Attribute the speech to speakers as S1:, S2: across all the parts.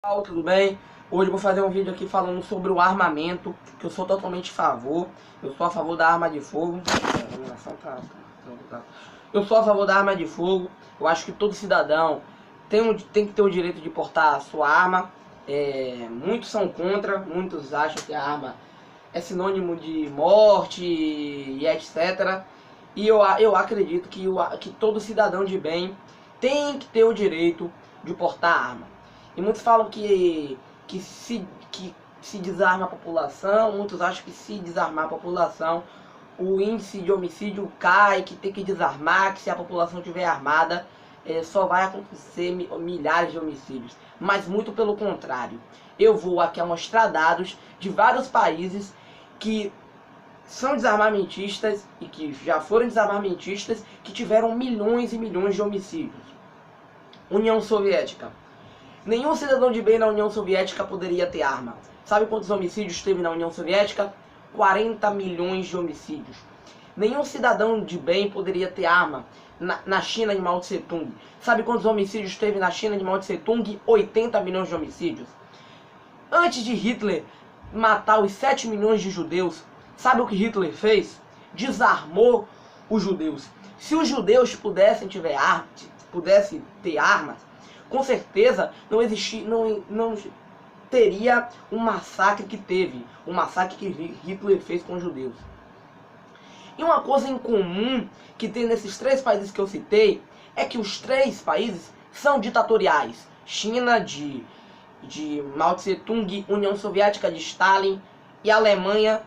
S1: Pessoal, tudo bem? Hoje eu vou fazer um vídeo aqui falando sobre o armamento, que eu sou totalmente a favor. Eu sou a favor da arma de fogo. Eu sou a favor da arma de fogo. Eu acho que todo cidadão tem que ter o direito de portar a sua arma. Muitos são contra, muitos acham que a arma é sinônimo de morte e etc. E eu acredito que todo cidadão de bem tem que ter o direito de portar arma. E muitos falam que se desarma a população, muitos acham que se desarmar a população, o índice de homicídio cai, que tem que desarmar, que se a população estiver armada, só vai acontecer milhares de homicídios. Mas muito pelo contrário. Eu vou aqui mostrar dados de vários países que são desarmamentistas e que já foram desarmamentistas, que tiveram milhões e milhões de homicídios. União Soviética. Nenhum cidadão de bem na União Soviética poderia ter arma. Sabe quantos homicídios teve na União Soviética? 40 milhões de homicídios. Nenhum cidadão de bem poderia ter arma na China de Mao Tse Tung. Sabe quantos homicídios teve na China de Mao Tse Tung? 80 milhões de homicídios. Antes de Hitler matar os 7 milhões de judeus, sabe o que Hitler fez? Desarmou os judeus. Se os judeus pudessem ter armas, com certeza não teria um massacre que teve, um massacre que Hitler fez com os judeus. E uma coisa em comum que tem nesses três países que eu citei é que os três países são ditatoriais. China de Mao Tse Tung, União Soviética de Stalin e Alemanha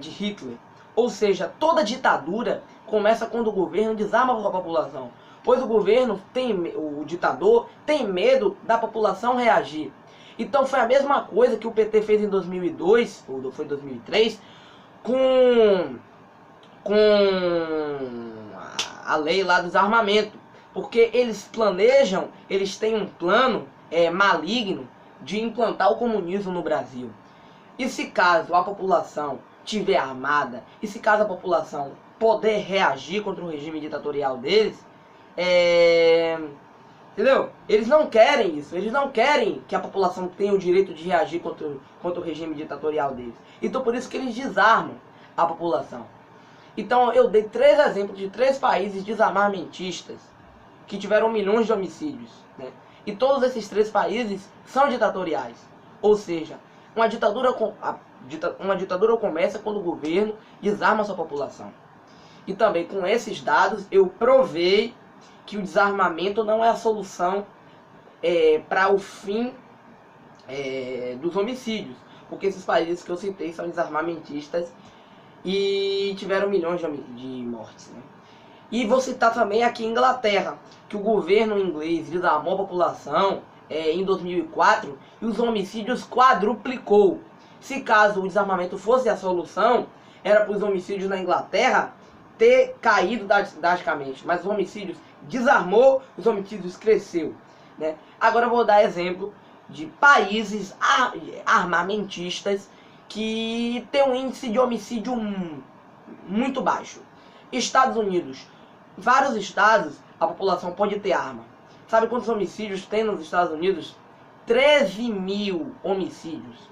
S1: de Hitler. Ou seja, toda ditadura começa quando o governo desarma a população. Pois o ditador tem medo da população reagir. Então foi a mesma coisa que o PT fez em 2002, ou foi em 2003, com a lei lá do desarmamento. Porque eles têm um plano maligno de implantar o comunismo no Brasil. E se caso a população tiver armada, e se caso a população poder reagir contra o regime ditatorial deles, entendeu? Eles não querem isso. Eles não querem que a população tenha o direito de reagir contra o regime ditatorial deles. Então por isso que eles desarmam a população. Então eu dei 3 exemplos de 3 países desarmamentistas que tiveram milhões de homicídios, né? E todos esses 3 países são ditatoriais. Ou seja, uma ditadura começa quando o governo desarma a sua população. E também com esses dados eu provei que o desarmamento não é a solução para o fim dos homicídios. Porque esses países que eu citei são desarmamentistas e tiveram milhões de mortes, né? E vou citar também aqui Inglaterra, que o governo inglês desarmou a população em 2004 e os homicídios quadruplicou. Se caso o desarmamento fosse a solução, era para os homicídios na Inglaterra ter caído drasticamente, mas os homicídios desarmou, os homicídios cresceu, né? Agora eu vou dar exemplo de países armamentistas que tem um índice de homicídio muito baixo. Estados Unidos, vários estados a população pode ter arma. Sabe quantos homicídios tem nos Estados Unidos? 13 mil homicídios.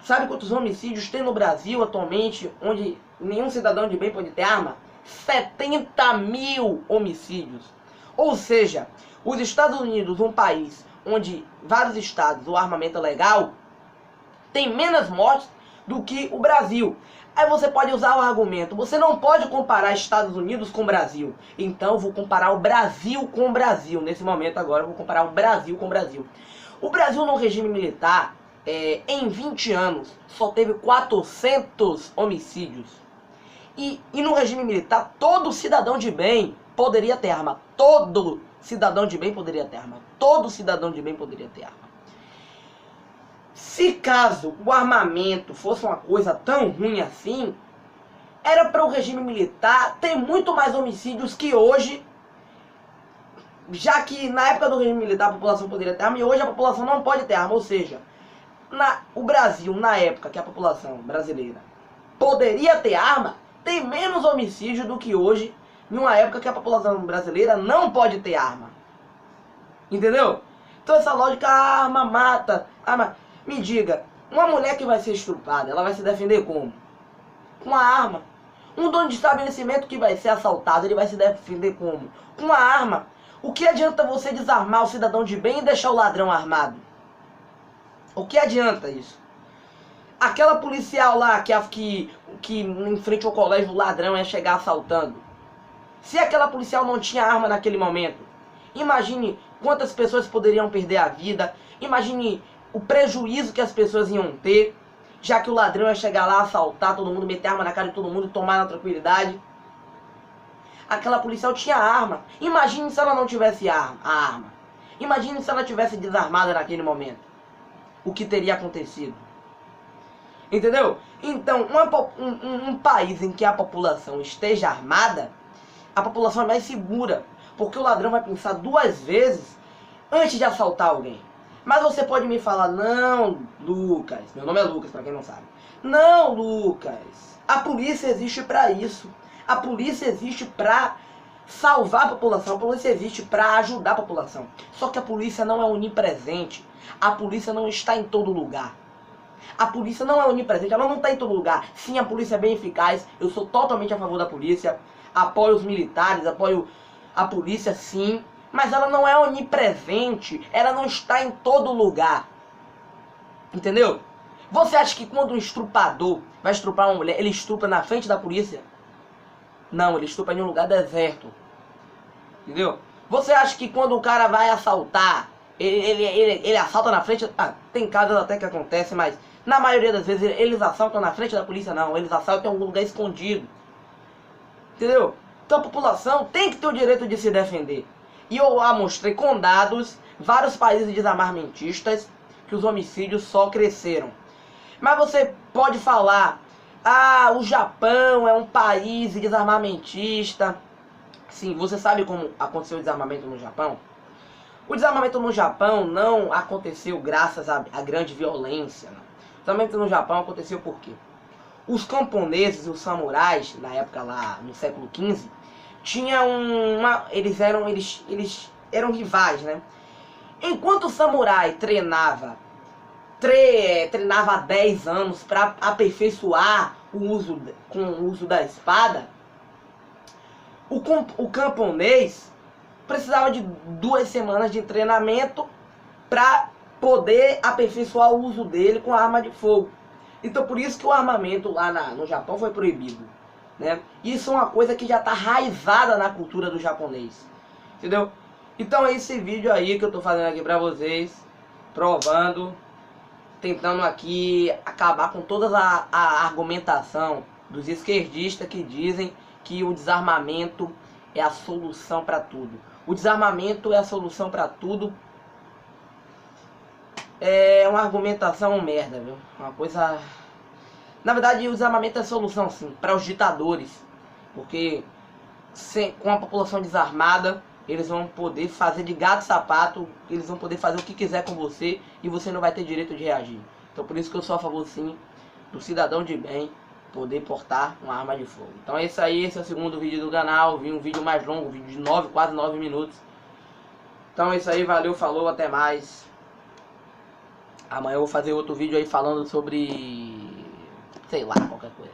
S1: Sabe quantos homicídios tem no Brasil atualmente, onde nenhum cidadão de bem pode ter arma? 70 mil homicídios. Ou seja, os Estados Unidos, um país onde vários estados o armamento é legal, tem menos mortes do que o Brasil. Aí você pode usar o argumento, você não pode comparar Estados Unidos com o Brasil. Então eu vou comparar o Brasil com o Brasil. Nesse momento agora eu vou comparar o Brasil com o Brasil. O Brasil no regime militar, em 20 anos, só teve 400 homicídios. E no regime militar, todo cidadão de bem poderia ter arma. Todo cidadão de bem poderia ter arma. Todo cidadão de bem poderia ter arma. Se caso o armamento fosse uma coisa tão ruim assim, era para o regime militar ter muito mais homicídios que hoje, já que na época do regime militar a população poderia ter arma e hoje a população não pode ter arma. Ou seja, o Brasil, na época que a população brasileira poderia ter arma, tem menos homicídio do que hoje, numa época que a população brasileira não pode ter arma. Entendeu? Então essa lógica, a arma mata. Me diga, uma mulher que vai ser estuprada, ela vai se defender como? Com a arma. Um dono de estabelecimento que vai ser assaltado, ele vai se defender como? Com a arma. O que adianta você desarmar o cidadão de bem e deixar o ladrão armado? O que adianta isso? Aquela policial lá que em frente ao colégio o ladrão ia chegar assaltando. Se aquela policial não tinha arma naquele momento, imagine quantas pessoas poderiam perder a vida. Imagine o prejuízo que as pessoas iam ter, já que o ladrão ia chegar lá, assaltar todo mundo, meter arma na cara de todo mundo e tomar na tranquilidade. Aquela policial tinha arma. Imagine se ela não tivesse a arma. Imagine se ela tivesse desarmada naquele momento. O que teria acontecido? Entendeu? Então, um país em que a população esteja armada, a população é mais segura. Porque o ladrão vai pensar 2 vezes antes de assaltar alguém. Mas você pode me falar, não, Lucas, meu nome é Lucas, pra quem não sabe. Não, Lucas, a polícia existe pra isso. A polícia existe pra salvar a população, a polícia existe pra ajudar a população. Só que a polícia não é onipresente. A polícia não está em todo lugar. A polícia não é onipresente, ela não está em todo lugar. Sim, a polícia é bem eficaz, eu sou totalmente a favor da polícia. Apoio os militares, apoio a polícia, sim. Mas ela não é onipresente, ela não está em todo lugar. Entendeu? Você acha que quando um estrupador vai estuprar uma mulher, ele estupra na frente da polícia? Não, ele estupra em um lugar deserto. Entendeu? Você acha que quando o cara vai assaltar, ele assalta na frente? Ah, tem casos até que acontece, mas na maioria das vezes eles assaltam na frente da polícia, não. Eles assaltam em algum lugar escondido. Entendeu? Então a população tem que ter o direito de se defender. E eu mostrei com dados vários países desarmamentistas que os homicídios só cresceram. Mas você pode falar, ah, o Japão é um país desarmamentista. Sim, você sabe como aconteceu o desarmamento no Japão? O desarmamento no Japão não aconteceu graças à grande violência. Não. O desarmamento no Japão aconteceu por quê? Os camponeses e os samurais, na época lá no século XV, tinham eles eram rivais, né? Enquanto o samurai treinava há 10 anos para aperfeiçoar com o uso da espada, o camponês precisava de 2 semanas de treinamento para poder aperfeiçoar o uso dele com a arma de fogo. Então por isso que o armamento lá no Japão foi proibido, né? Isso é uma coisa que já está raizada na cultura do japonês, entendeu? Então é esse vídeo aí que eu tô fazendo aqui pra vocês, provando, tentando aqui acabar com toda a argumentação dos esquerdistas que dizem que o desarmamento é a solução para tudo. O desarmamento é a solução para tudo. É uma argumentação merda, viu? Uma coisa... Na verdade, o desarmamento é a solução, sim, para os ditadores. Porque com a população desarmada, eles vão poder fazer de gato e sapato, eles vão poder fazer o que quiser com você e você não vai ter direito de reagir. Então por isso que eu sou a favor, sim, do cidadão de bem poder portar uma arma de fogo. Então é isso aí, esse é o segundo vídeo do canal. Vi um vídeo mais longo, um vídeo de quase 9 minutos. Então é isso aí, valeu, falou, até mais. Amanhã eu vou fazer outro vídeo aí falando sobre, sei lá, qualquer coisa.